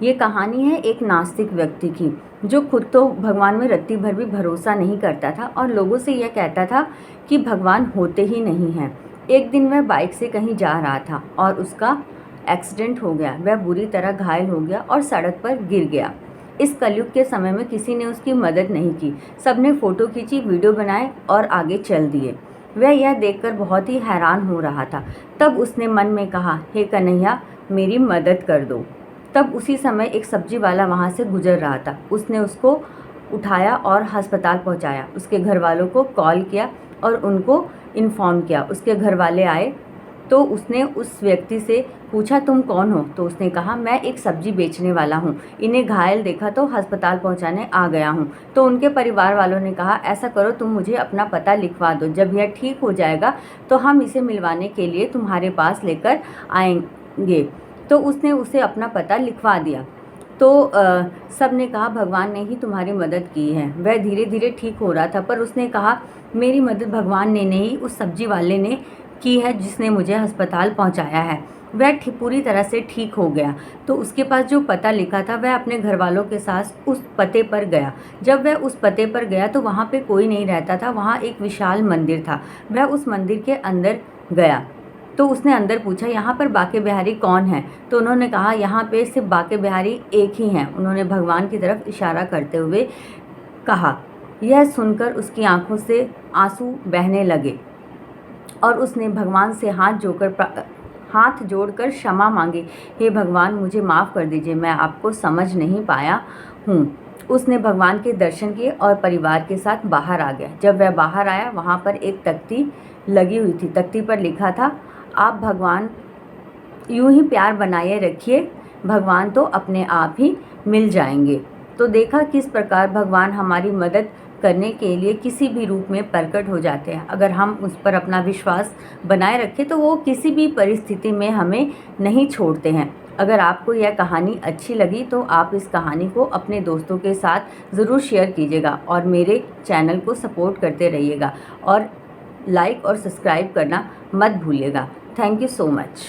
ये कहानी है एक नास्तिक व्यक्ति की, जो खुद तो भगवान में रत्ती भर भी भरोसा नहीं करता था और लोगों से यह कहता था कि भगवान होते ही नहीं हैं। एक दिन वह बाइक से कहीं जा रहा था और उसका एक्सीडेंट हो गया। वह बुरी तरह घायल हो गया और सड़क पर गिर गया। इस कलयुग के समय में किसी ने उसकी मदद नहीं की। सबने फ़ोटो खींची, वीडियो बनाए और आगे चल दिए। वह यह देखकर बहुत ही हैरान हो रहा था। तब उसने मन में कहा, हे कन्हैया, मेरी मदद कर दो। तब उसी समय एक सब्जी वाला वहाँ से गुजर रहा था। उसने उसको उठाया और अस्पताल पहुँचाया। उसके घर वालों को कॉल किया और उनको इन्फॉर्म किया। उसके घर वाले आए तो उसने उस व्यक्ति से पूछा, तुम कौन हो? तो उसने कहा, मैं एक सब्जी बेचने वाला हूँ, इन्हें घायल देखा तो अस्पताल पहुँचाने आ गया हूँ। तो उनके परिवार वालों ने कहा, ऐसा करो, तुम मुझे अपना पता लिखवा दो, जब यह ठीक हो जाएगा तो हम इसे मिलवाने के लिए तुम्हारे पास लेकर आएंगे। तो उसने उसे अपना पता लिखवा दिया। तो सब ने कहा, भगवान ने ही तुम्हारी मदद की है। वह धीरे धीरे ठीक हो रहा था, पर उसने कहा, मेरी मदद भगवान ने नहीं, उस सब्जी वाले ने की है जिसने मुझे अस्पताल पहुंचाया है। वह पूरी तरह से ठीक हो गया। तो उसके पास जो पता लिखा था, वह अपने घर वालों के साथ उस पते पर गया। जब वह उस पते पर गया तो वहाँ पे कोई नहीं रहता था। वहाँ एक विशाल मंदिर था। वह उस मंदिर के अंदर गया तो उसने अंदर पूछा, यहाँ पर बाके बिहारी कौन है? तो उन्होंने कहा, यहाँ पे सिर्फ बाके बिहारी एक ही हैं। उन्होंने भगवान की तरफ इशारा करते हुए कहा। यह सुनकर उसकी आंखों से आंसू बहने लगे और उसने भगवान से हाथ जोड़कर क्षमा मांगी। हे भगवान, मुझे माफ़ कर दीजिए, मैं आपको समझ नहीं पाया हूँ। उसने भगवान के दर्शन किए और परिवार के साथ बाहर आ गया। जब वह बाहर आया, वहाँ पर एक तख्ती लगी हुई थी। तख्ती पर लिखा था, आप भगवान यूं ही प्यार बनाए रखिए, भगवान तो अपने आप ही मिल जाएंगे। तो देखा किस प्रकार भगवान हमारी मदद करने के लिए किसी भी रूप में प्रकट हो जाते हैं। अगर हम उस पर अपना विश्वास बनाए रखें तो वो किसी भी परिस्थिति में हमें नहीं छोड़ते हैं। अगर आपको यह कहानी अच्छी लगी तो आप इस कहानी को अपने दोस्तों के साथ ज़रूर शेयर कीजिएगा और मेरे चैनल को सपोर्ट करते रहिएगा और लाइक और सब्सक्राइब करना मत भूलिएगा। Thank you so much.